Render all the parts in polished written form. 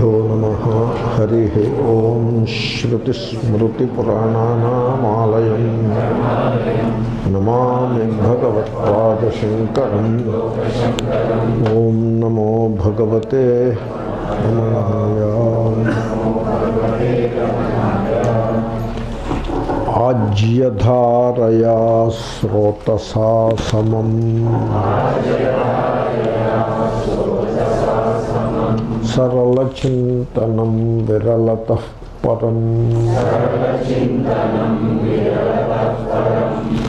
श्रीगुरुभ्यो नमः। हरिः ओम। श्रुतिस्मृतिपुराणानामालयं नमामि भगवत्पादशङ्करम्। ओम नमो भगवते रमणाय। आज्यधारया स्रोतसा समम् सरलचिन्तनं विरलतः परम्।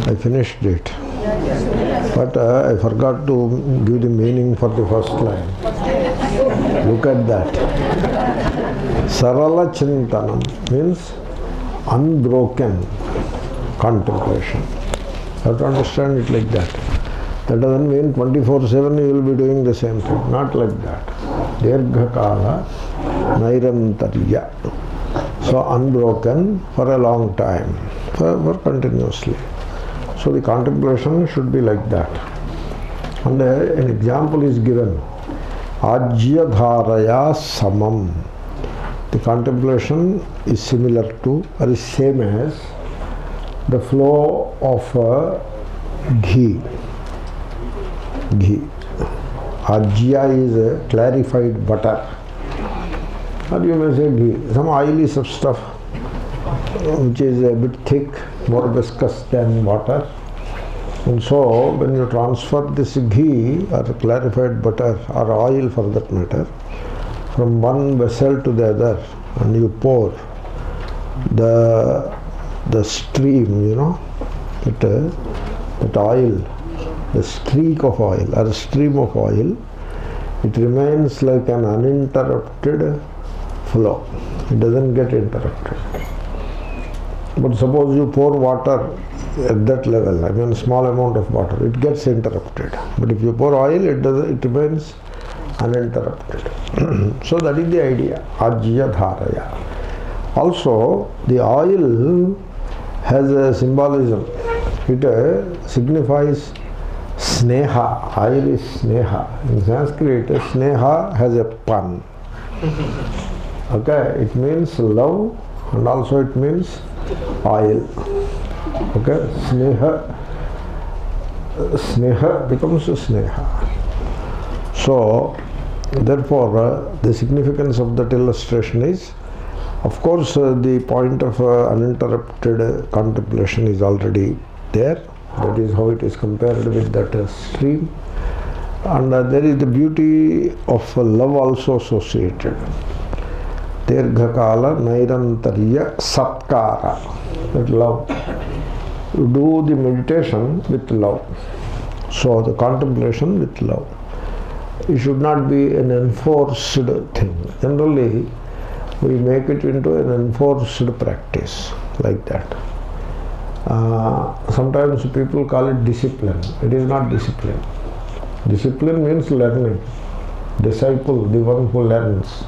I finished it, but I forgot to give the meaning for the first line. Look at that. Sarala Chintanam means unbroken contemplation. You have to understand it like that. That doesn't mean 24/7 you will be doing the same thing. Not like that. Dirghakala Nairantarya. So unbroken for a long time, for continuously. So the contemplation should be like that. And an example is given. Ajyadharaya samam. The contemplation is similar to, or is same as, the flow of ghee. Ghee. Ajya is a clarified butter. Or you may say ghee. Some oily stuff which is a bit thick, more viscous than water. And so when you transfer this ghee or clarified butter or oil for that matter from one vessel to the other, and you pour the stream, that oil, the streak of oil or a stream of oil, it remains like an uninterrupted flow. It doesn't get interrupted. But suppose you pour water at that level, a small amount of water, it gets interrupted. But if you pour oil, it remains uninterrupted. So that is the idea, Ajya Dharaya. Also, the oil has a symbolism. It signifies sneha. Oil is sneha. In Sanskrit, sneha has a pun. Okay, it means love and also it means oil. Okay, sneha becomes sneha. So, therefore, the significance of that illustration is, of course, the point of uninterrupted contemplation is already there. That is how it is compared with that stream. And there is the beauty of love also associated. Dirghakala Nairantarya Satkara. That love. You do the meditation with love. So the contemplation with love. It should not be an enforced thing. Generally, we make it into an enforced practice like that. Sometimes people call it discipline. It is not discipline. Discipline means learning. Disciple, the one who learns.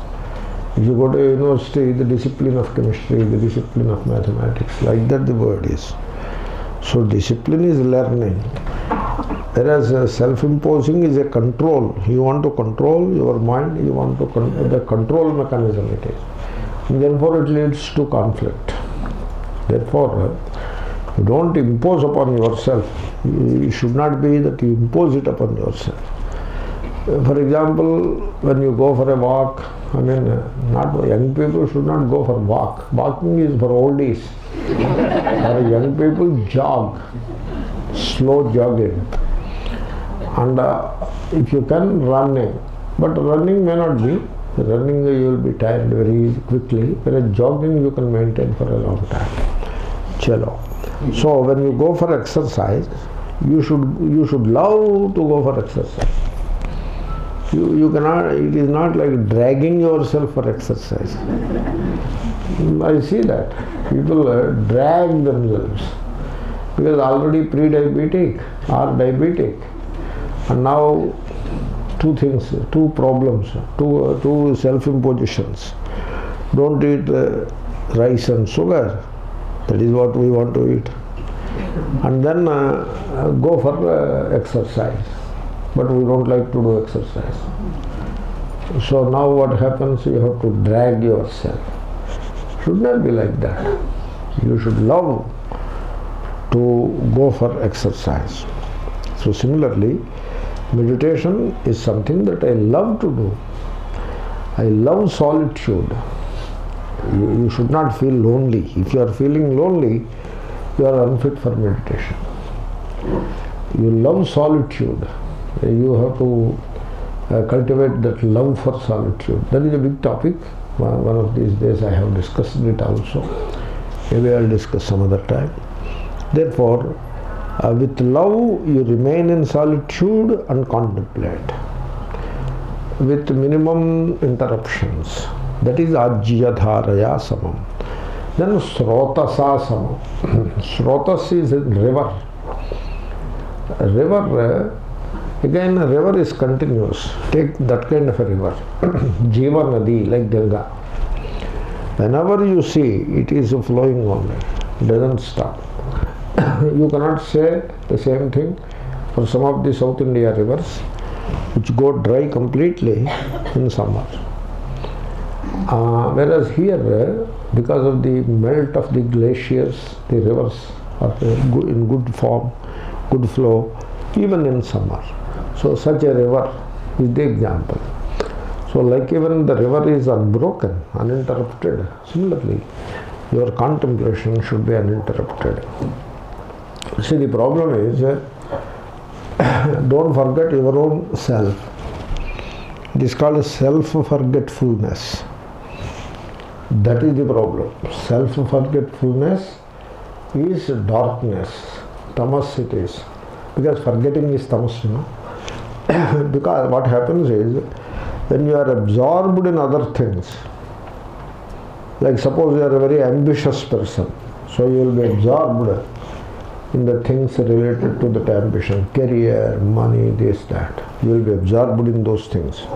If you go to a university, the discipline of chemistry, the discipline of mathematics, like that the word is. So discipline is learning. Whereas self-imposing is a control. You want to control your mind, you want to the control mechanism it is. And therefore it leads to conflict. Therefore, you don't impose upon yourself. It should not be that you impose it upon yourself. For example, when you go for a walk, not young people should not go for walk. Walking is for oldies. For young people, jog, slow jogging. And if you can, running. But running may not be. Running you will be tired very quickly. Whereas jogging you can maintain for a long time. Chalo. So when you go for exercise, you should love to go for exercise. You cannot. It is not like dragging yourself for exercise. I see that people drag themselves because already pre-diabetic or diabetic, and now two problems, two self-impositions. Don't eat rice and sugar. That is what we want to eat. And then go for exercise. But we don't like to do exercise. So now what happens? You have to drag yourself. Should not be like that. You should love to go for exercise. So similarly, meditation is something that I love to do. I love solitude. You should not feel lonely. If you are feeling lonely, you are unfit for meditation. You love solitude. You have to cultivate that love for solitude. That is a big topic. One of these days I have discussed it also. Maybe I will discuss some other time. Therefore, with love you remain in solitude and contemplate with minimum interruptions. That is ajya dharaya samam. Then srotasa samam. Srotas is a river. A river, again a river is continuous. Take that kind of a river. Jiva Nadi, like Ganga. Whenever you see, it is flowing only. It doesn't stop. You cannot say the same thing for some of the South India rivers, which go dry completely in summer. Whereas here, because of the melt of the glaciers, the rivers are in good form, good flow, even in summer. So such a river is the example. So like even the river is unbroken, uninterrupted, similarly, your contemplation should be uninterrupted. See, the problem is, don't forget your own self. It is called self-forgetfulness. That is the problem. Self-forgetfulness is darkness. Tamas it is. Because forgetting is tamas, you know. Because what happens is, when you are absorbed in other things, like suppose you are a very ambitious person, so you will be absorbed in the things related to that ambition, career, money, this, that. You will be absorbed in those things.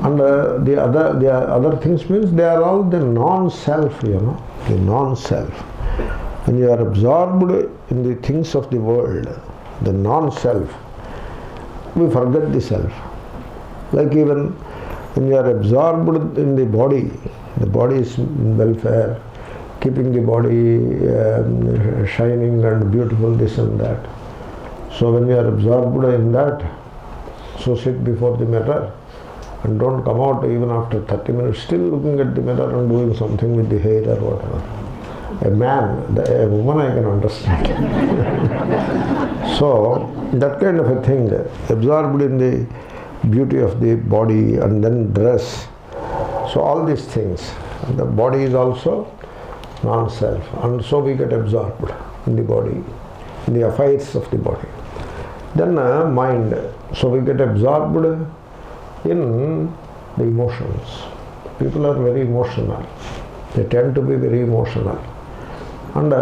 And the other things means they are all the non-self, you know, the non-self. When you are absorbed in the things of the world, the non-self, we forget the self. Like even when you are absorbed in the body is in welfare, keeping the body shining and beautiful, this and that. So when you are absorbed in that, so sit before the mirror and don't come out even after 30 minutes, still looking at the mirror and doing something with the hair or whatever. A man, a woman I can understand. So that kind of a thing, absorbed in the beauty of the body and then dress. So all these things, the body is also non-self, and so we get absorbed in the body, in the affairs of the body. Then mind, so we get absorbed in the emotions. People are very emotional. They tend to be very emotional. And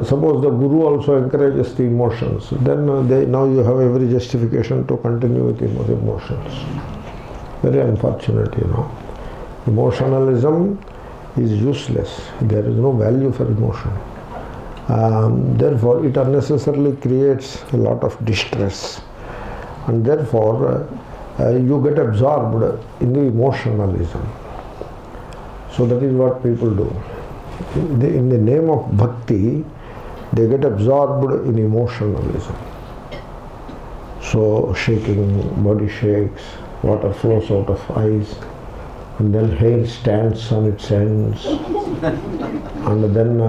suppose the guru also encourages the emotions, then now you have every justification to continue with emotions. Very unfortunate, you know. Emotionalism is useless. There is no value for emotion. Therefore, it unnecessarily creates a lot of distress. And therefore, you get absorbed in the emotionalism. So that is what people do. In the name of bhakti, they get absorbed in emotionalism. So shaking, body shakes, water flows out of eyes, and then hair stands on its ends, and then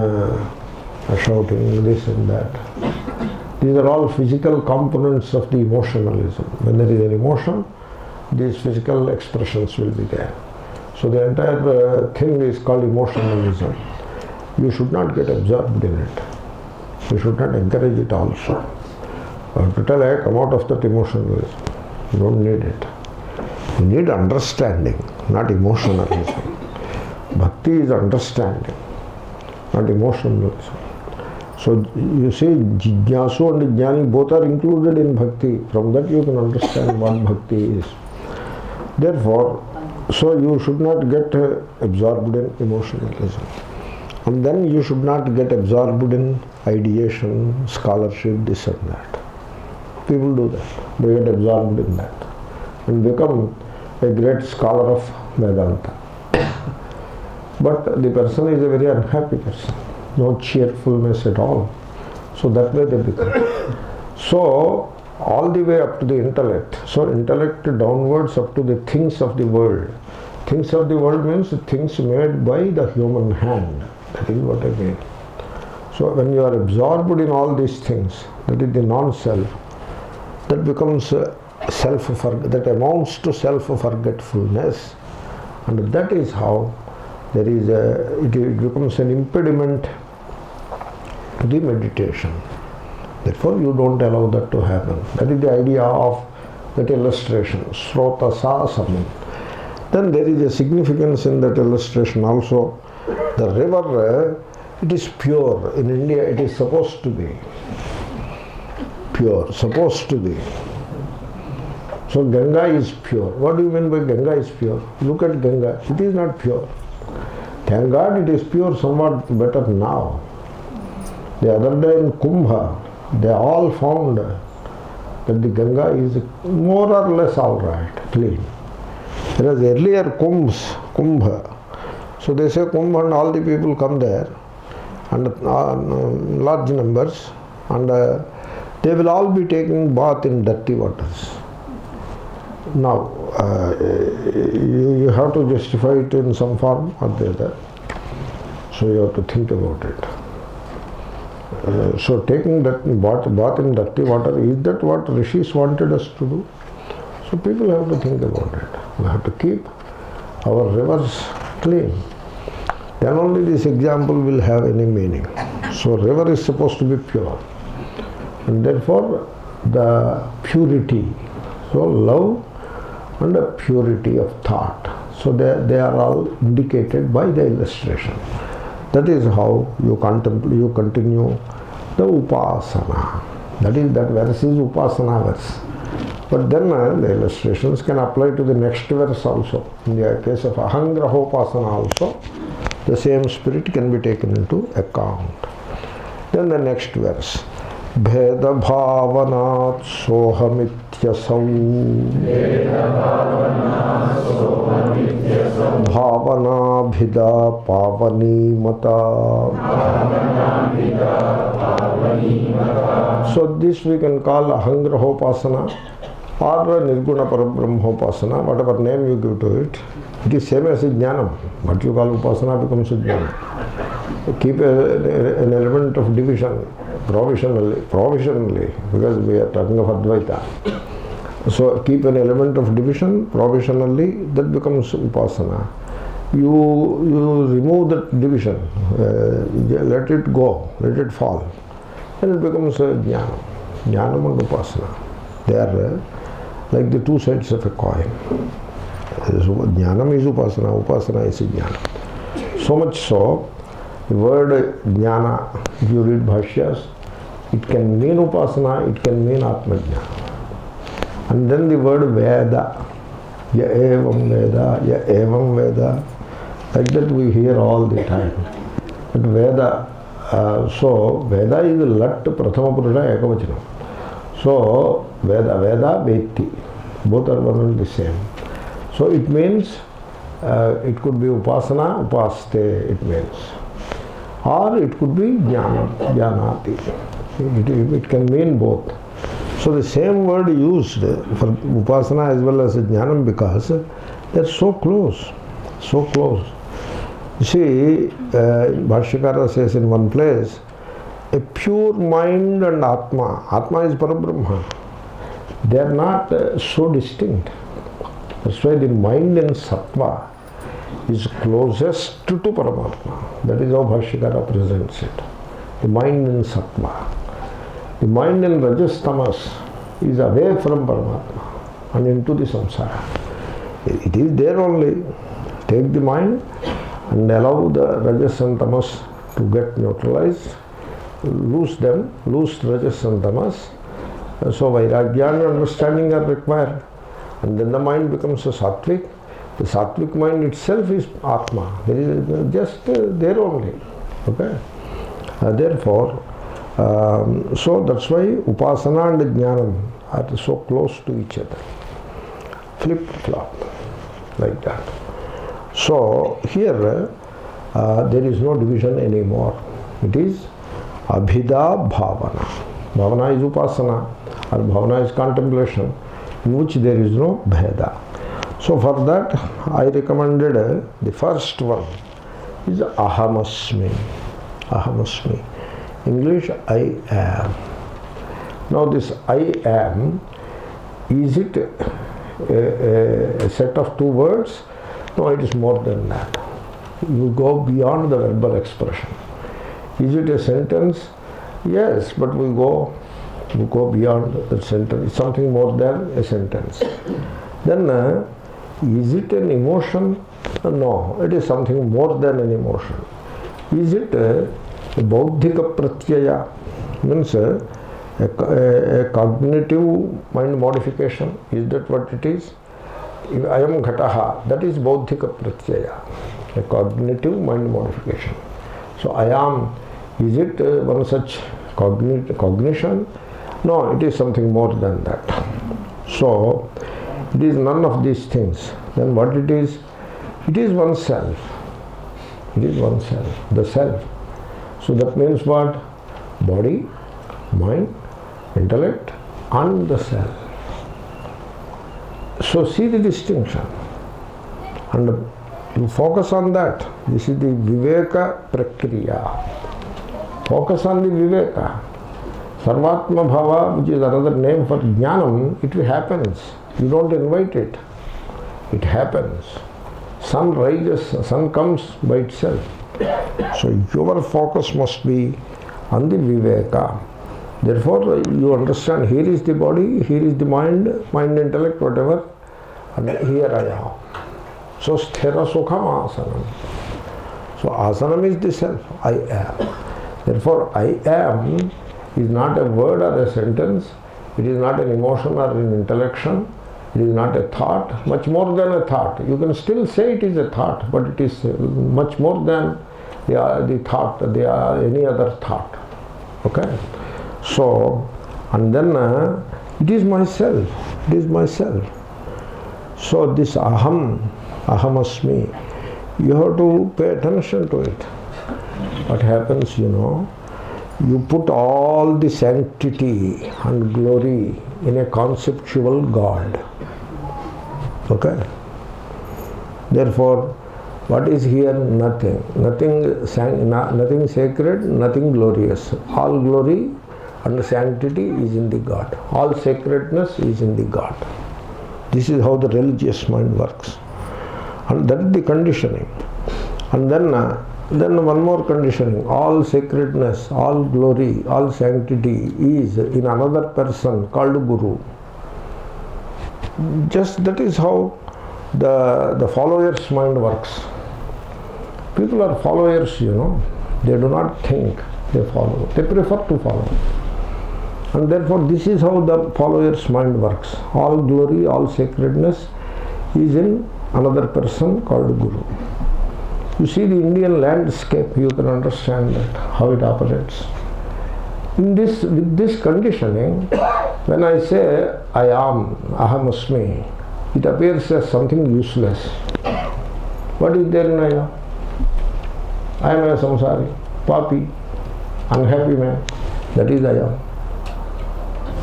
shouting this and that. These are all physical components of the emotionalism. When there is an emotion, these physical expressions will be there. So the entire thing is called emotionalism. You should not get absorbed in it. You should not encourage it also. To tell, hey, come out of that emotionalism. You don't need it. You need understanding, not emotionalism. Bhakti is understanding, not emotionalism. So you see, Jignasu and Jnani both are included in bhakti. From that you can understand what bhakti is. Therefore, so you should not get absorbed in emotionalism. And then you should not get absorbed in ideation, scholarship, this and that. People do that. They get absorbed in that and become a great scholar of Vedanta. But the person is a very unhappy person, no cheerfulness at all. So that way they become. So all the way up to the intellect. So intellect downwards up to the things of the world. Things of the world means things made by the human hand. That is what I mean. So when you are absorbed in all these things, that is the non-self, that becomes that amounts to self-forgetfulness, and that is how it becomes an impediment to the meditation. Therefore you don't allow that to happen. That is the idea of that illustration, Srota Sa Samam. Then there is a significance in that illustration also. The river, it is pure. In India it is supposed to be pure, supposed to be. So Ganga is pure. What do you mean by Ganga is pure? Look at Ganga. It is not pure. Thank God it is pure, somewhat better now. The other day in Kumbha, they all found that the Ganga is more or less all right, clean. Whereas earlier Kumbha, so they say Kumbh and all the people come there, and large numbers, and they will all be taking bath in dirty waters. Now, you have to justify it in some form or the other. So you have to think about it. So taking that bath in dirty water, is that what rishis wanted us to do? So people have to think about it. We have to keep our rivers clean. Then only this example will have any meaning. So river is supposed to be pure. And therefore the purity, so love and the purity of thought. So they are all indicated by the illustration. That is how you continue the upasana. That verse is upasana verse. But then the illustrations can apply to the next verse also. In the case of ahangrahopasana also, the same spirit can be taken into account. Then the next verse. Bheda bhavanat sohamityasau bhavana bhida pavani mata. So this we can call ahangrahopasana or nirguna parabrahmopasana, whatever name you give to it. It is same as jnanam. What you call upasana becomes jnanam. Keep an element of division provisionally, because we are talking of Advaita. So keep an element of division provisionally, that becomes upasana. You remove that division, let it go, let it fall, then it becomes jnanam. Jnanam and upasana, they are like the two sides of a coin. Jnanam is upasana, upasana is jnana. So much so, the word jnana, if you read bhashyas, it can mean upasana, it can mean atmajnana. And then the word veda, ya evam veda, ya evam veda, like that we hear all the time. But veda, so veda is lat prathama purusha ekavachanam. So veda, veti, both are one and the same. So it means, it could be upasana, upaste it means. Or it could be jnana, jnanati. It can mean both. So the same word used for upasana as well as jnanam, because they are so close, so close. You see, Bhashyakara says in one place, a pure mind and Atma is Parabrahma. They are not so distinct. That's why the mind in Sattva is closest to Paramatma. That is how Bhashyakara presents it. The mind in Sattva. The mind in Rajas Tamas is away from Paramatma and into the samsara. It is there only. Take the mind and allow the Rajas and Tamas to get neutralized. Lose them, lose Rajas and Tamas. So Vairagya and understanding are required. And then the mind becomes a sattvic. The sattvic mind itself is Atma. There is just there only. Okay. Therefore, so that's why upasana and jnanam are so close to each other. Flip-flop. like that. So here there is no division anymore. It is Abhida Bhavana. Bhavana is Upasana, or Bhavana is contemplation, in which there is no Bheda. So for that I recommended the first one is Ahamasmi. Ahamasmi. English, I am. Now this I am, is it a set of two words? No, it is more than that. You go beyond the verbal expression. Is it a sentence? Yes, but we go beyond the sentence. It's something more than a sentence. Then is it an emotion? No, it is something more than an emotion. Is it a Bauddhika Pratyaya? Means a cognitive mind modification. Is that what it is? I am Ghataha, that is Bauddhika Pratyaya, a cognitive mind modification. So I am, is it one such cognition? No, it is something more than that. So it is none of these things. Then what it is? It is oneself. It is oneself, the self. So that means what? Body, mind, intellect, and the self. So see the distinction. And you focus on that. This is the Viveka Prakriya. Focus on the Viveka. Sarvatma Bhava, which is another name for Jnanam, it happens. You don't invite it. It happens. Sun rises, sun comes by itself. So your focus must be on the Viveka. Therefore, you understand, here is the body, here is the mind, intellect, whatever, and here I am. So sthira sukham asanam. So asanam is the self, I am. Therefore, I am is not a word or a sentence, it is not an emotion or an intellection, it is not a thought, much more than a thought. You can still say it is a thought, but it is much more than the thought, any other thought. Okay? So, and then it is myself, it is myself. So this ahamasmi, you have to pay attention to it. What happens, you put all the sanctity and glory in a conceptual God. Okay? Therefore, what is here? Nothing. Nothing sacred, nothing glorious. All glory and sanctity is in the God. All sacredness is in the God. This is how the religious mind works. And that is the conditioning. And then one more conditioning. All sacredness, all glory, all sanctity is in another person called Guru. Just that is how the follower's mind works. People are followers, They do not think, they follow. They prefer to follow. And therefore, this is how the follower's mind works. All glory, all sacredness is in another person called Guru. You see the Indian landscape, you can understand that, how it operates. With this conditioning, when I say I am, ahamasmi, it appears as something useless. What is there in I am? I am a samsari, papi, unhappy man. That is I am.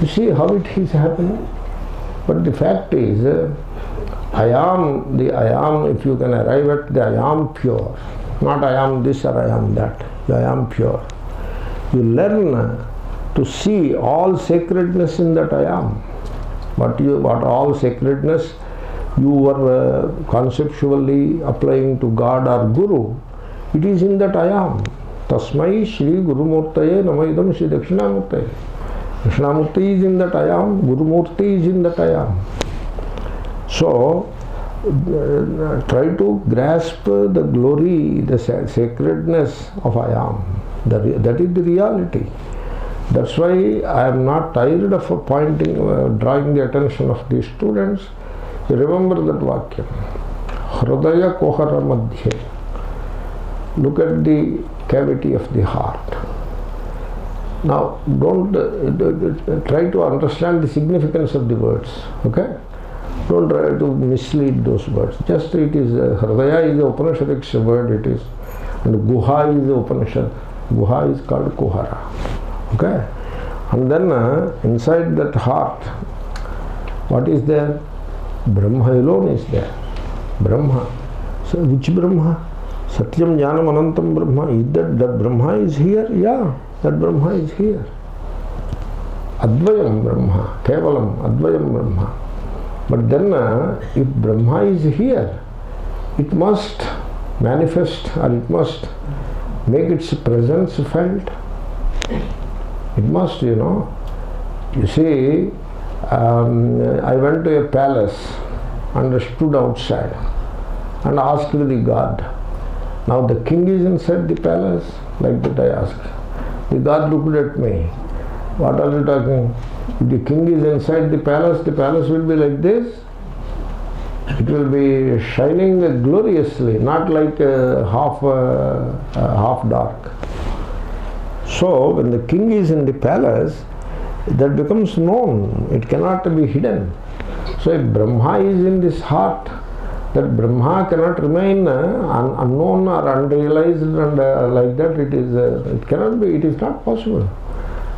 You see how it is happening? But the fact is, I am, if you can arrive at the I am pure, not I am this or I am that, I am pure. You learn to see all sacredness in that I am. What all sacredness you were conceptually applying to God or Guru, it is in that I am. Tasmai Shri Guru Murtaye Namaidam Shri Dakshinamurtaye. Dakshinamurti is in that I am, Guru Murti is in that I am. So, try to grasp the glory, the sacredness of I am. That is the reality. That's why I am not tired of drawing the attention of the students. You remember that Vakyam. Hridaya Kohara Madhye. Look at the cavity of the heart. Now, don't try to understand the significance of the words. Okay? Don't try to mislead those words. Just it is, Hridaya is the Upanishadic word it is. And Guha is the Upanishad. Guha is called Kuhara. Okay? And then inside that heart, what is there? Brahma alone is there. Brahma. So which Brahma? Satyam Jnanam Anantam Brahma. Is that Brahma is here? Yeah, that Brahma is here. Advayam Brahma. Kevalam Advayam Brahma. But then if Brahma is here, it must manifest or it must make its presence felt. It must, you know. You see, I went to a palace and stood outside and asked the god. Now the king is inside the palace, like that I asked. The god looked at me. What are you talking? If the king is inside the palace will be like this. It will be shining gloriously, not like half dark. So when the king is in the palace, that becomes known. It cannot be hidden. So if Brahma is in this heart, that Brahma cannot remain unknown or unrealized and like that. It cannot be. It is not possible.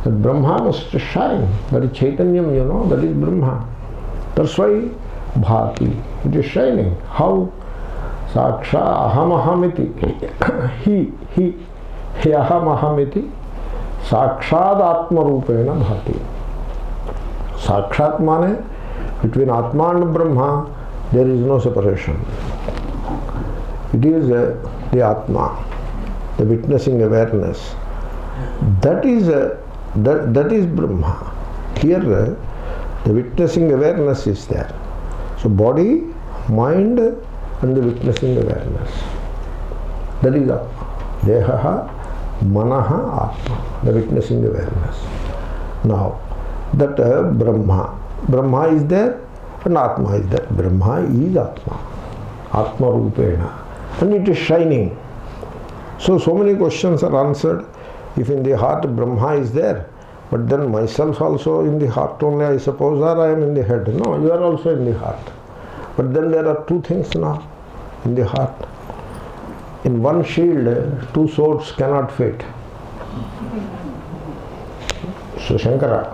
That Brahma must shine. That is Chaitanyam, you know. That is Brahma. That's why Bhati. It is shining. How? Saksha aham ahamiti. He aham ahamiti. Sakshad Atma Rupena Bhati. Sakshat mane, between Atma and Brahma, there is no separation. It is the Atma, the witnessing awareness. That is Brahma. Here, the witnessing awareness is there. So, body, mind, and the witnessing awareness. That is Atma. Dehaha, Manaha, Atma, the witnessing awareness. Now, that Brahma is there and Atma is there. Brahma is Atma. Atma Rupena. And it is shining. So many questions are answered. If in the heart Brahma is there, but then myself also in the heart only, I suppose, or I am in the head. No, you are also in the heart. But then there are two things now in the heart. In one shield, two swords cannot fit. So Shankara,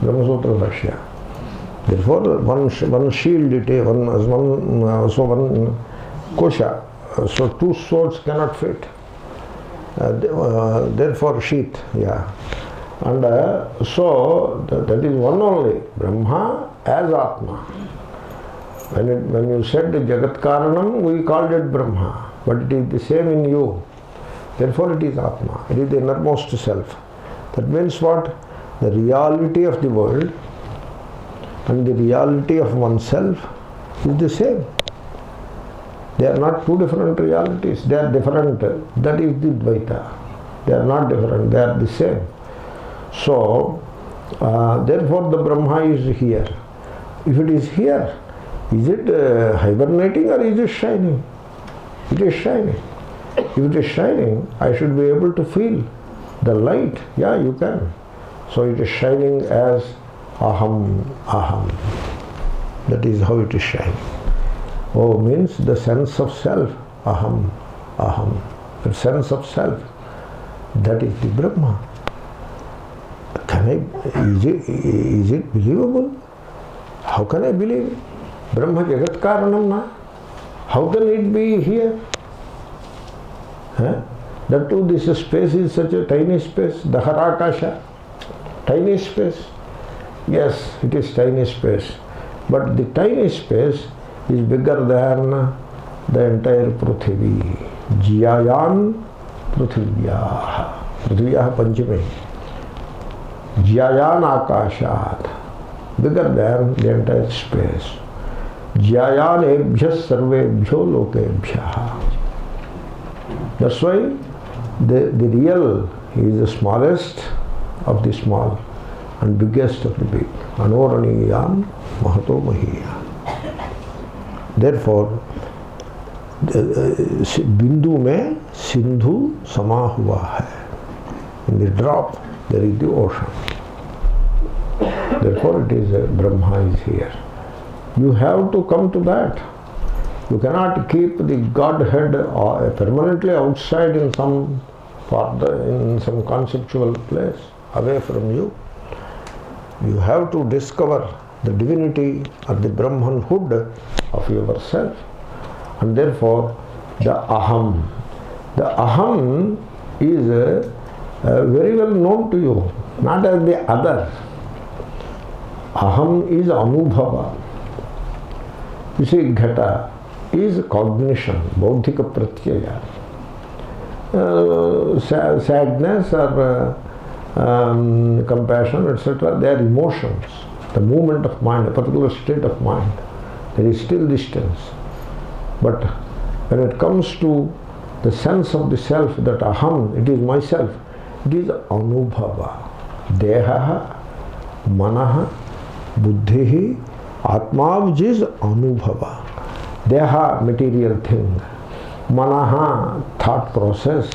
Brahma Sutra Bhashya. Therefore, one shield, one kosha. So two swords cannot fit. Therefore, sheath. Yeah. And so that is one only. Brahma as Atma. When you said Jagat Karanam, we called it Brahma. But it is the same in you. Therefore it is Atma. It is the innermost self. That means what? The reality of the world and the reality of oneself is the same. They are not two different realities. They are different. That is the Dvaita. They are not different. They are the same. So, therefore the Brahma is here. If it is here, is it hibernating or is it shining? It is shining. If it is shining, I should be able to feel the light. Yeah, you can. So it is shining as aham, aham. That is how it is shining. Oh, means the sense of self. Aham, aham. The sense of self. That is the Brahma. Is it believable? How can I believe it? Brahma Jagat Karanam na. How can it be here? That too, this space is such a tiny space. Daharakasha. Tiny space. Yes, it is tiny space. But the tiny space is bigger than the entire Prithvi. Jyayan Prithvyah. Prithvyah Panchami. Jyayan Akashat. Bigger than the entire space. Jyayan ebhyas sarvebhyo lokebhyah. That's why the real is the smallest of the small and biggest of the big. Anoraniyam mahato mahiya. Therefore, बिंदु में सिंधु समा हुआ है. In the drop, there is the ocean. Therefore, it is Brahma is here. You have to come to that. You cannot keep the Godhead permanently outside in some part, in some conceptual place, away from you. You have to discover the divinity or the Brahmanhood of yourself. And therefore, the Aham. The Aham is very well known to you, not as the other. Aham is Anubhava. You see, Ghata is cognition, Bauddhika Pratyaya. Sadness or compassion, etc., they are emotions, the movement of mind, a particular state of mind. There is still distance. But when it comes to the sense of the self, that aham, it is myself, it is anubhava. Deha, manaha, buddhi, atma, which is anubhava. Deha, material thing. Manaha, thought process.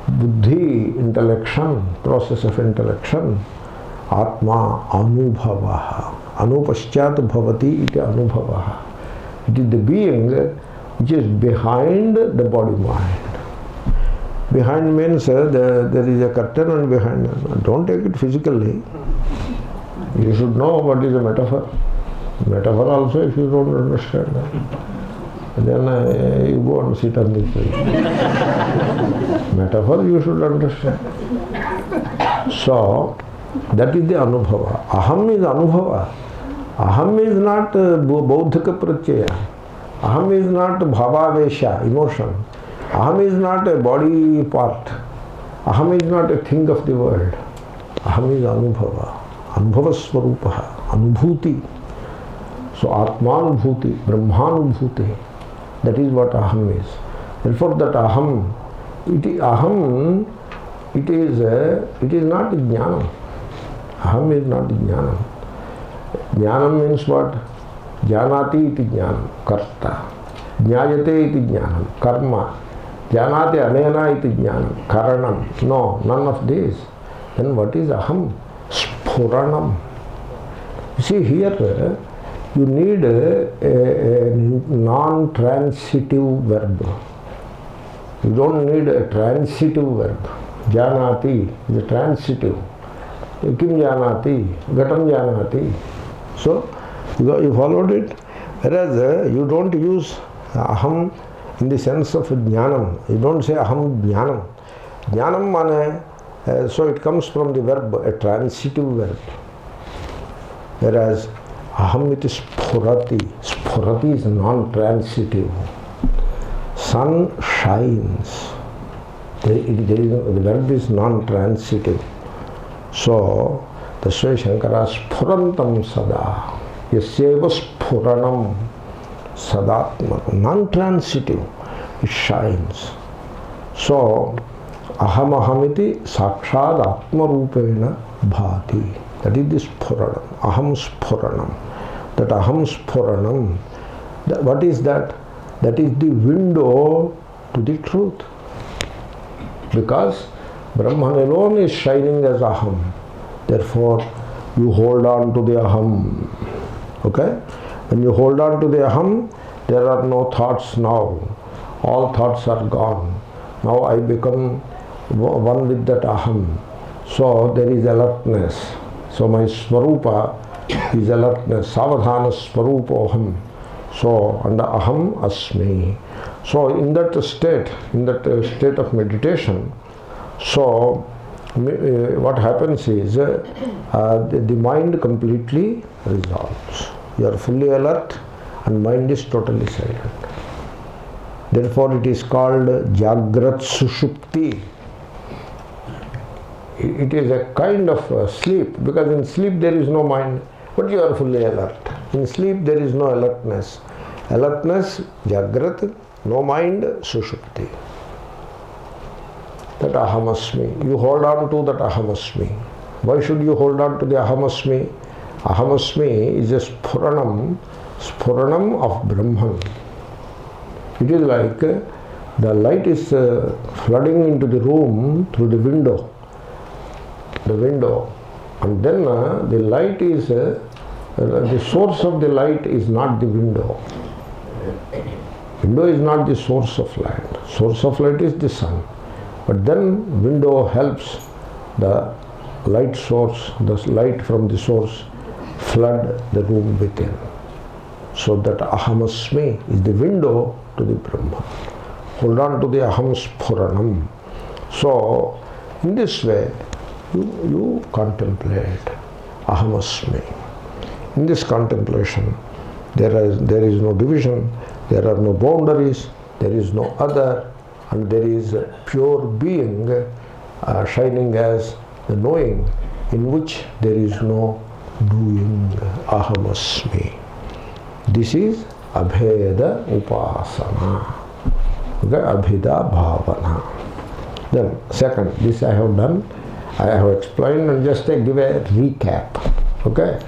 Buddhi, intellection, process of intellection. Atma, anubhavaha. Anupaschat bhavati iti anubhavaha. It is the being which is behind the body mind. Behind means there is a curtain and behind. Don't take it physically. You should know what is a metaphor. Metaphor also, if you don't understand that, then you go and sit on this tree. Metaphor you should understand. So, that is the anubhava. Aham is anubhava. Aham is not Bauddhika Pratyaya. Aham is not bhavavesha, emotion. Aham is not a body part. Aham is not a thing of the world. Aham is anubhava. Anubhava swarupaha. Anubhuti. So Atmanubhuti, Brahmanubhuti. That is what aham is. Therefore that aham, it is not jnanam. Aham is not jnanam. Jnanam means what? Jnanati iti jnanam, karta. Jnayate iti jnanam, karma. Jnanate anena iti jnanam, karanam. No, none of this. Then what is aham? Sphuranam. You see, here you need a non-transitive verb. You don't need a transitive verb. Janati is a transitive. Kim janati, gatam janati. So, you followed it. Whereas you don't use aham in the sense of jnanam. You don't say aham jnanam. Jnanam mane, so it comes from the verb, a transitive verb. Whereas aham it is spurati. Spurati is non-transitive. Sun shines. The verb is non-transitive. So, tasvai Shankara sphurantam sada. Yasyeva sphuranam sadatma. Non-transitive. It shines. So, aham ahamiti sakshad atma rupena bhati. That is the sphuranam. Aham sphuranam. That aham sphuranam. What is that? That is the window to the truth. Because Brahman alone is shining as aham. Therefore, you hold on to the aham. Okay? When you hold on to the aham, there are no thoughts now. All thoughts are gone. Now I become one with that aham. So there is alertness. So my swarupa is alertness. Savadhana swarupoham. So, and aham asmi. So in that state of meditation, so what happens is the mind completely resolves. You are fully alert and mind is totally silent. Therefore it is called Jagrat Sushupti. It is a kind of sleep, because in sleep there is no mind, but you are fully alert. In sleep there is no alertness. Alertness, Jagrat, no mind, Sushupti. That ahamasmi. You hold on to that ahamasmi. Why should you hold on to the ahamasmi? Ahamasmi is a sphuranam of Brahman. It is like the light is flooding into the room through the window. And then the light is The source of the light is not the window. Window is not the source of light. Source of light is the sun. But then window helps the light source, the light from the source, flood the room within. So that ahamasmi is the window to the Brahman. Hold on to the aham sphuranam. So in this way you contemplate ahamasmi. In this contemplation there is no division, there are no boundaries, there is no other, and there is a pure being shining as the knowing, in which there is no doing. Ahamasmi. This is abheda upasana. Okay, abheda bhavana. Then second, this I have done, I have explained, and just give a recap. Okay.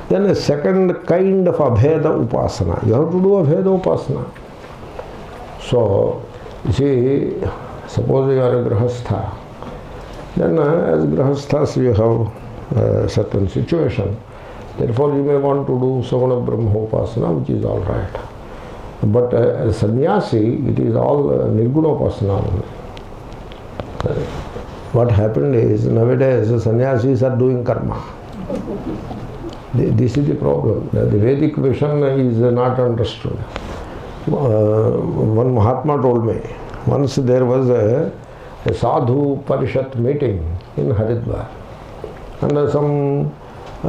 Then a second kind of abheda upasana. You have to do abheda upasana. So, you see, suppose you are a grahastha. Then as grahasthas you have a certain situation. Therefore you may want to do Savana Brahma upasana, which is all right. But as sannyasi, it is all nirguna upasana only. What happened is, nowadays sannyasis are doing karma. This is the problem. The Vedic vision is not understood. One Mahatma told me, once there was a sadhu parishat meeting in Haridwar, and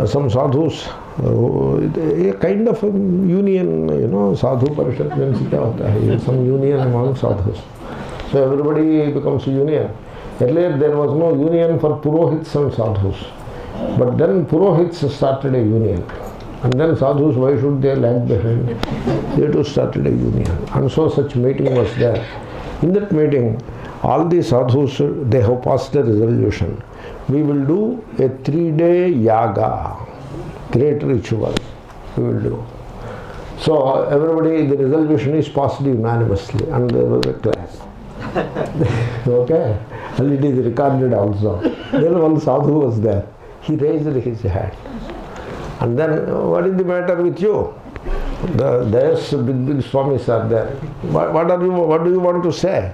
some sadhus, a kind of union, sadhu parishat means kya hota hai? Some union among sadhus. So everybody becomes a union. Earlier there was no union for purohits and sadhus. But then purohits started a union. And then sadhus, why should they lag behind? They too started a union. And so such meeting was there. In that meeting, all the sadhus, they have passed a resolution. We will do a 3-day yaga, great ritual. We will do. So everybody, the resolution is passed unanimously, and there was a class. Okay? And it is recorded also. Then one sadhu was there. He raised his hand. And then, what is the matter with you? There's big Swamis are there. What do you want to say?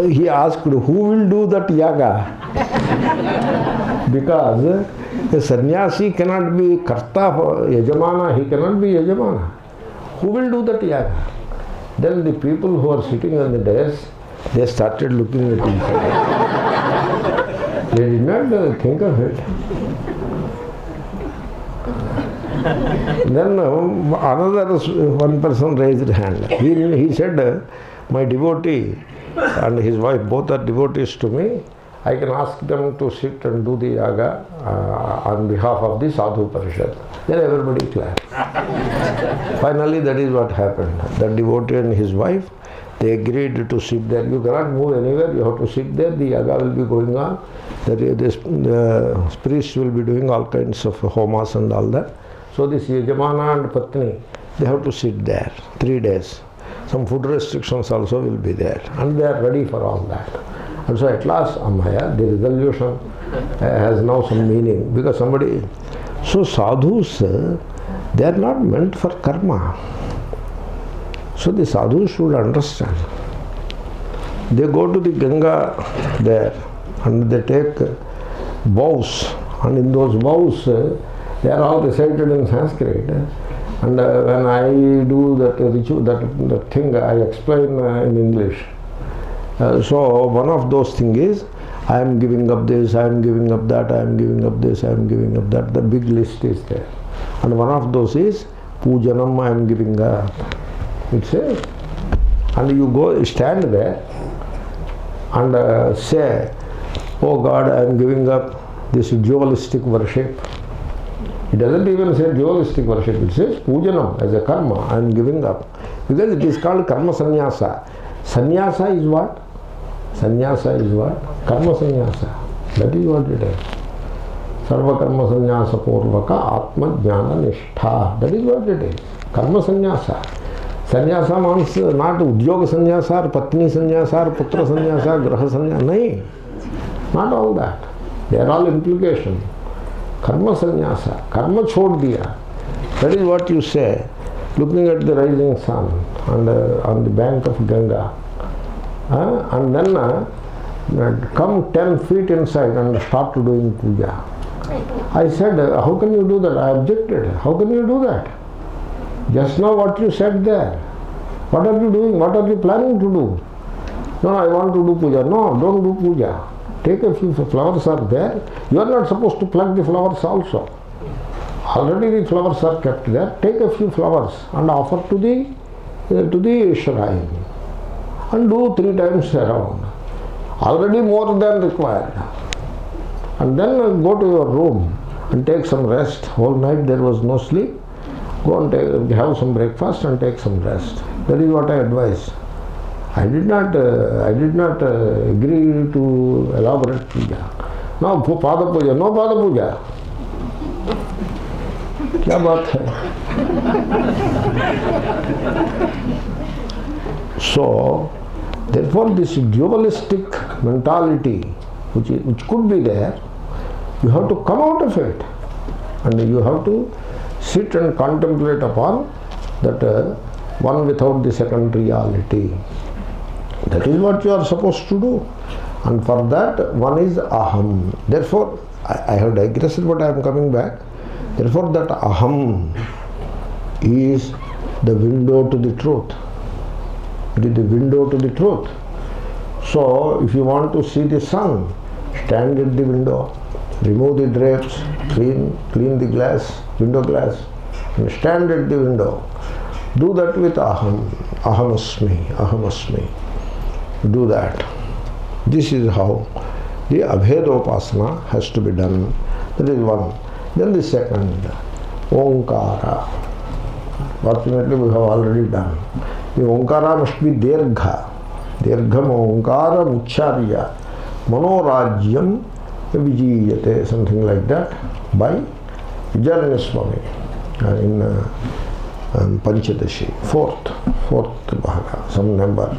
He asked, who will do that yaga? Because a sannyasi cannot be karta, yajamana, he cannot be yajamana. Who will do that yaga? Then the people who are sitting on the dais, they started looking at each other. They did not think of it. Then another one person raised his hand. He said, my devotee and his wife, both are devotees to me. I can ask them to sit and do the yaga on behalf of the sadhu parishat. Then everybody clapped. Finally, that is what happened. The devotee and his wife, they agreed to sit there. You cannot move anywhere. You have to sit there. The yaga will be going on. The priests will be doing all kinds of homas and all that. So this Yajamana and Patni, they have to sit there 3 days. Some food restrictions also will be there. And they are ready for all that. And so at last, Amaya, the resolution has now some meaning. Because somebody... So sadhus, they are not meant for karma. So the sadhus should understand. They go to the Ganga there and they take vows. And in those vows, they are all recited in Sanskrit. And when I do that ritual, that thing, I explain in English. So one of those things is, I am giving up this, I am giving up that, I am giving up this, I am giving up that. The big list is there. And one of those is, Pujanam, I am giving up. It says. And you go stand there and say, oh God, I am giving up this dualistic worship. It doesn't even say dualistic worship. It says Pujanam as a karma. I am giving up. Because it is called karma sannyasa. Sannyasa is what? Sannyasa is what? Karma sannyasa. That is what it is. Sarva karma sannyasa purvaka atma jnana nishtha. That is what it is. Karma sannyasa. Sannyasa means not udyoga sannyasa or patni sannyasa or putra sannyasa, graha sannyasa. No. Not all that. They are all implications. Karma sannyasa. Karma chhod diya. That is what you say, looking at the rising sun and on the bank of Ganga. And then come 10 feet inside and start doing puja. I said, how can you do that? I objected. How can you do that? Just now what you said there. What are you doing? What are you planning to do? No, I want to do puja. No, don't do puja. Take a few flowers are there. You are not supposed to pluck the flowers also. Already the flowers are kept there. Take a few flowers and offer to the shrine. And do 3 times around. Already more than required. And then go to your room and take some rest. Whole night there was no sleep. Go and have some breakfast and take some rest. That is what I advise. I did not agree to elaborate puja. Now Pada puja, no Pada puja. क्या बात है? So, therefore, this dualistic mentality, which could be there, you have to come out of it, and you have to sit and contemplate upon that one without the second reality. That is what you are supposed to do, and for that one is aham. Therefore, I have digressed, but I am coming back. Therefore, that aham is the window to the truth. It is the window to the truth. So, if you want to see the sun, stand at the window, remove the drapes, clean the glass, window glass, and stand at the window. Do that with aham. Ahamasmi, ahamasmi. Do that. This is how the Abhedopasana has to be done. That is one. Then the second, Omkara. Fortunately, we have already done. The Omkara must be Dirgha. Dirgham Omkara Mucharya. Manorajyam Vijiyate. Something like that. By Vijayaranya Swami in Panchadashi. Fourth Bhaga. Some number.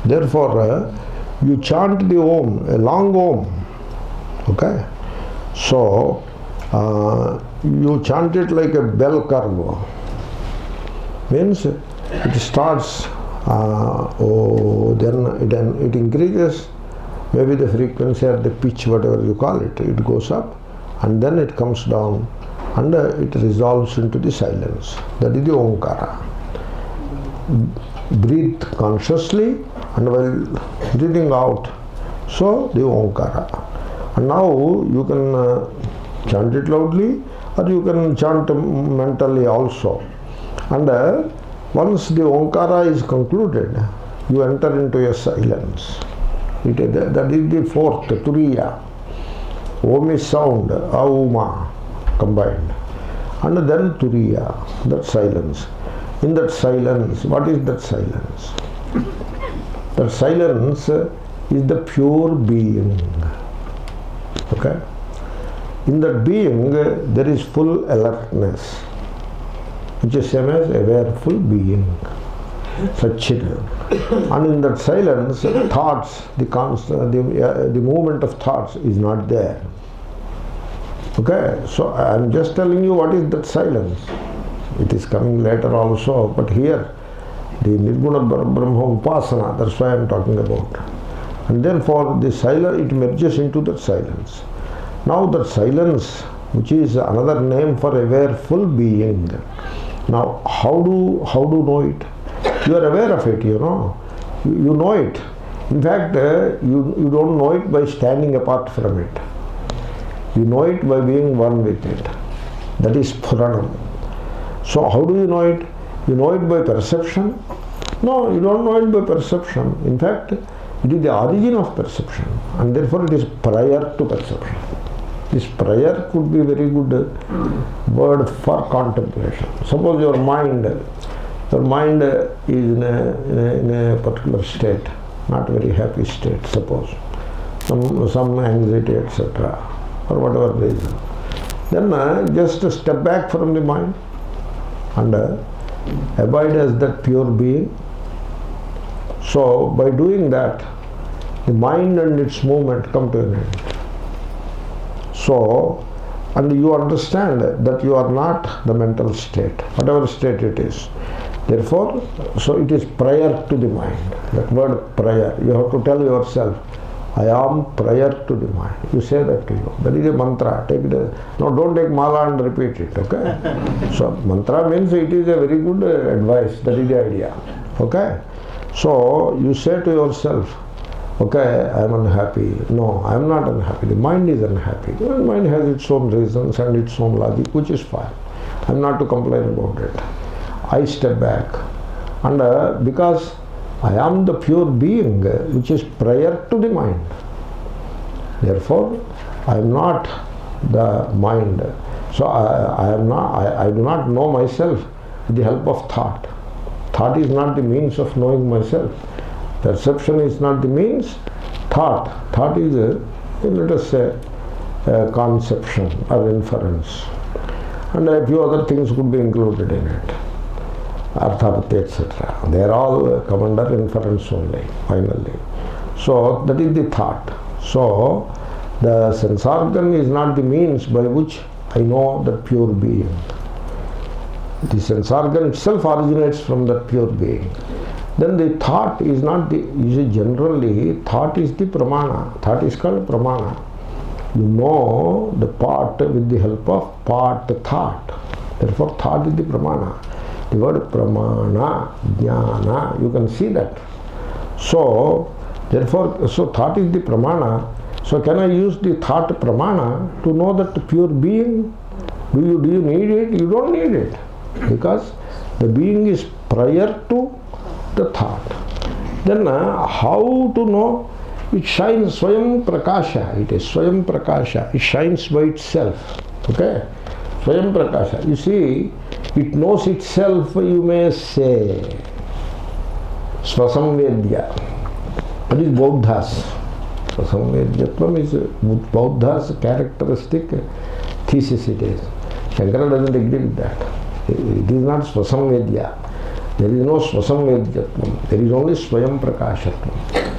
Therefore, you chant the Om, a long Om. Okay? So, you chant it like a bell curve. Means it starts, then it increases, maybe the frequency or the pitch, whatever you call it, it goes up, and then it comes down, and it resolves into the silence. That is the Omkara. Breathe consciously, and while breathing out, so the Omkara. And now you can chant it loudly, or you can chant mentally also. And once the Omkara is concluded, you enter into a silence. That is the fourth, Turiya. Om is sound, Auma combined. And then Turiya, that silence. In that silence, what is that silence? That silence is the pure being. Okay? In that being, there is full alertness, which is same as awareful being. Satchidan. And in that silence, thoughts, the movement of thoughts is not there. Okay? So I am just telling you what is that silence. It is coming later also, but here, the Nirguna Brahma Upasana, that's why I am talking about. And therefore, the silence, it merges into that silence. Now that silence, which is another name for awareful being. Now, how do know it? You are aware of it, you know. You know it. In fact, you don't know it by standing apart from it. You know it by being one with it. That is Puranam. So how do you know it? You know it by perception? No, you don't know it by perception. In fact, it is the origin of perception, and therefore it is prior to perception. This prior could be a very good word for contemplation. Suppose your mind is in a particular state, not very happy state, suppose, some anxiety, etc., for whatever reason. Then just step back from the mind and abide as that pure being. So by doing that, the mind and its movement come to an end. So and you understand that you are not the mental state, whatever state it is. Therefore, so it is prior to the mind. That word prior, you have to tell yourself, I am prior to the mind. You say that to you. That is a mantra. Take it. No, don't take mala and repeat it. Okay. So mantra means it is a very good advice. That is the idea. Okay. So you say to yourself, okay, I am unhappy. No, I am not unhappy. The mind is unhappy. The mind has its own reasons and its own logic, which is fine. I am not to complain about it. I step back, and because I am the pure being which is prior to the mind. Therefore, I am not the mind. So I do not know myself with the help of thought. Thought is not the means of knowing myself. Perception is not the means. Thought is let us say a conception or inference, and a few other things could be included in it. Arthapati, etc. They are all come under inference only, finally. So that is the thought. So the sense organ is not the means by which I know that pure being. The sense organ itself originates from that pure being. Then the thought is not the, generally thought is the pramana. Thought is called pramana. You know the part with the help of part thought. Therefore thought is the pramana. The word pramana, jnana, you can see that. So, therefore, so thought is the pramana. So, can I use the thought pramana to know that pure being? Do you need it? You don't need it. Because the being is prior to the thought. Then, how to know? It shines Swayam Prakasha. It is Swayam Prakasha. It shines by itself. Okay? Swayam Prakasha. You see, it knows itself, you may say. Swasamvedya. That is Buddha's. Swasamvedyatvam is Buddha's characteristic thesis it is. Shankara doesn't agree with that. It is not Swasamvedya. There is no Swasamvedyatvam. There is only Swayam Prakashatvam.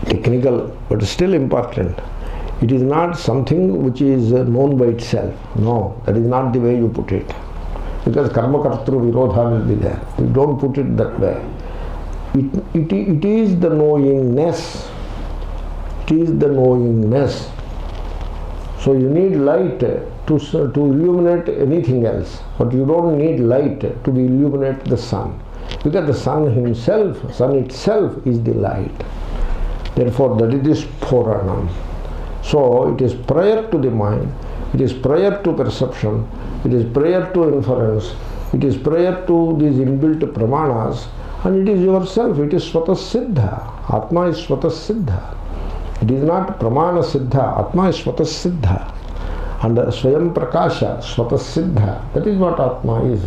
Technical, but still important. It is not something which is known by itself. No, that is not the way you put it. Because karma kartru virodha will be there. You don't put it that way. It is the knowingness. It is the knowingness. So you need light to illuminate anything else. But you don't need light to illuminate the sun. Because the sun itself is the light. Therefore that it is Puranam. So it is prior to the mind. It is prior to perception. It is prior to inference. It is prior to these inbuilt pramanas, and it is yourself. It is Swata Siddha. Atma is Swata Siddha. It is not Pramana Siddha. Atma is Swata Siddha. And Swayam Prakasha, Swata Siddha. That is what Atma is.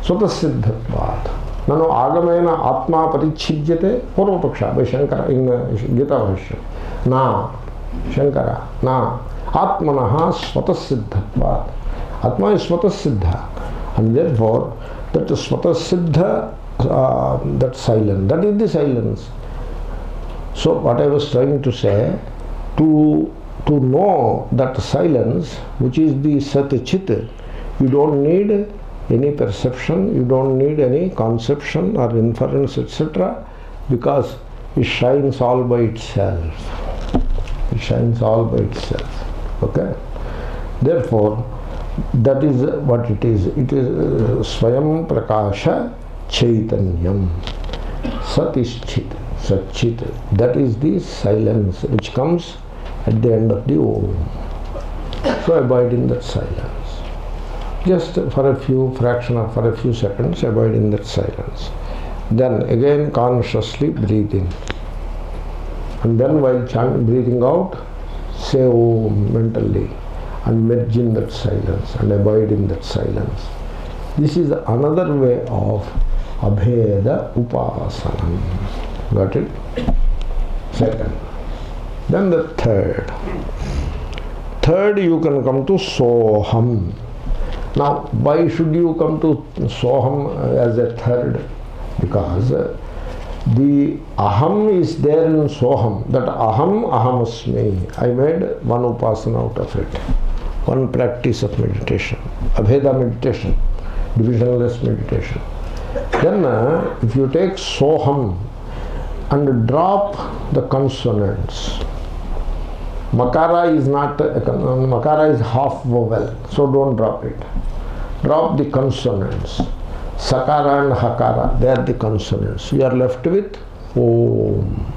Swata Siddhatvat. Nano Agamena Atma Parichhidyate Purvapaksha by Shankara in Gita Bhashya. Na. Shankara. Na. Atmanaha Swata Siddhatvat. Atma is Swata Siddha, and therefore that Swata Siddha, that silence, that is the silence. So what I was trying to say, to know that silence, which is the Sat Chit, you don't need any perception, you don't need any conception or inference, etc., because it shines all by itself. It shines all by itself. Okay? Therefore, that is what it is. It is Swayam Prakasha Chaitanyam. Sat is Chit. Sat Chit. That is the silence which comes at the end of the Om. So abide in that silence. Just for a few seconds, abide in that silence. Then again consciously breathe in. And then while breathing out, say Om mentally. And merge in that silence and abide in that silence. This is another way of Abheda Upasanam. Got it? Second. Then the third. Third, you can come to Soham. Now, why should you come to Soham as a third? Because the Aham is there in Soham. That Aham, Ahamasmi. I made one upasana out of it. one practice of meditation, Abheda meditation, divisionless meditation. Then if you take Soham and drop the consonants, Makara is not, Makara is half vowel, so don't drop it. Drop the consonants. Sakara and Hakara, they are the consonants. You are left with Om.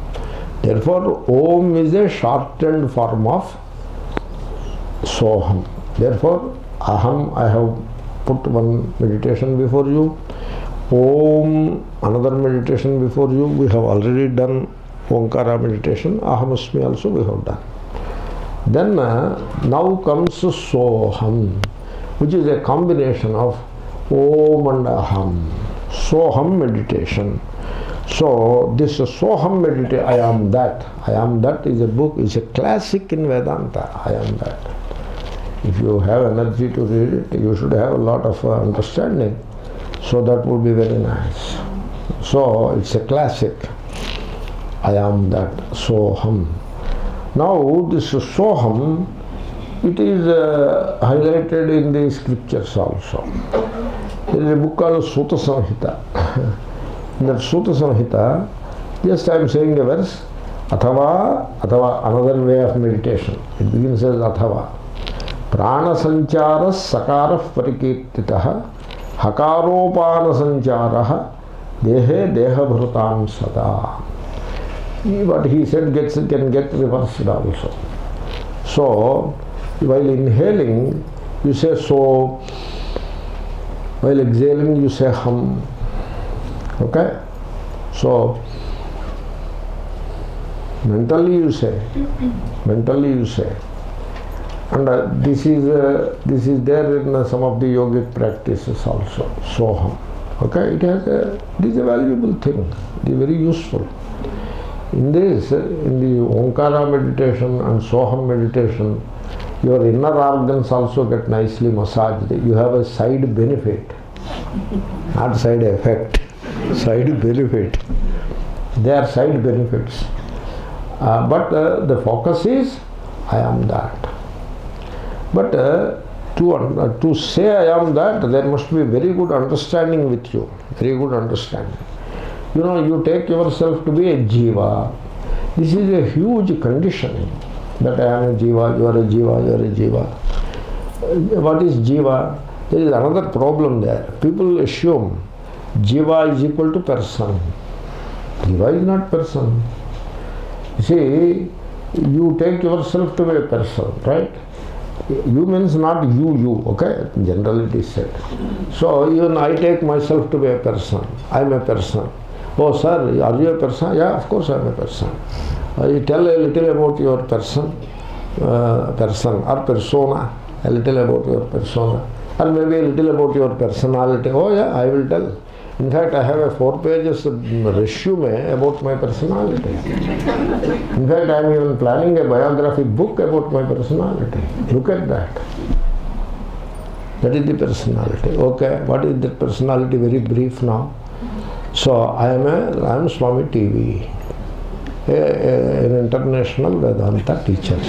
Therefore, Om is a shortened form of Soham. Therefore, Aham, I have put one meditation before you. Om, another meditation before you. We have already done Omkara meditation. Ahamasmi also we have done. Then now comes Soham, which is a combination of Om and Aham. Soham meditation. So this Soham meditation, I am that is a book, is a classic in Vedanta. I am that. If you have energy to read it, you should have a lot of understanding. So that would be very nice. So it's a classic. I am that, Soham. Now this Soham, it is highlighted in the scriptures also. There is a book called Sutta Samhita. In that Sutta Samhita, just I am saying a verse, Athava, another way of meditation. It begins as Athava. Prana sancharas sakarah parikirtitaha hakaropana sancharaha dehe dehabhrutam sada. What he said can get reversed also. So, while inhaling, you say so. While exhaling, you say hum. Okay? So, mentally you say. And this is there in some of the yogic practices also. Soham. Okay? It is a valuable thing. It is very useful. In the Omkara meditation and Soham meditation, your inner organs also get nicely massaged. You have a side benefit, not side effect, side benefit. They are side benefits. But the focus is, I am that. But to say I am that, there must be very good understanding with you, very good understanding. You know, you take yourself to be a jiva. This is a huge conditioning, that I am a jiva, you are a jiva, you are a jiva. What is jiva? There is another problem there. People assume jiva is equal to person. Jiva is not person. You see, you take yourself to be a person, right? You means not you, okay? Generally it is said. So even I take myself to be a person. I am a person. Oh sir, are you a person? Yeah, of course I am a person. You tell a little about your person or persona, a little about your persona, or maybe a little about your personality. Oh yeah, I will tell. In fact, I have a 4 pages resume about my personality. In fact, I am even planning a biographic book about my personality. Look at that. That is the personality. Okay, what is that personality? Very brief now. So, I am Swami TV, an international Vedanta teacher.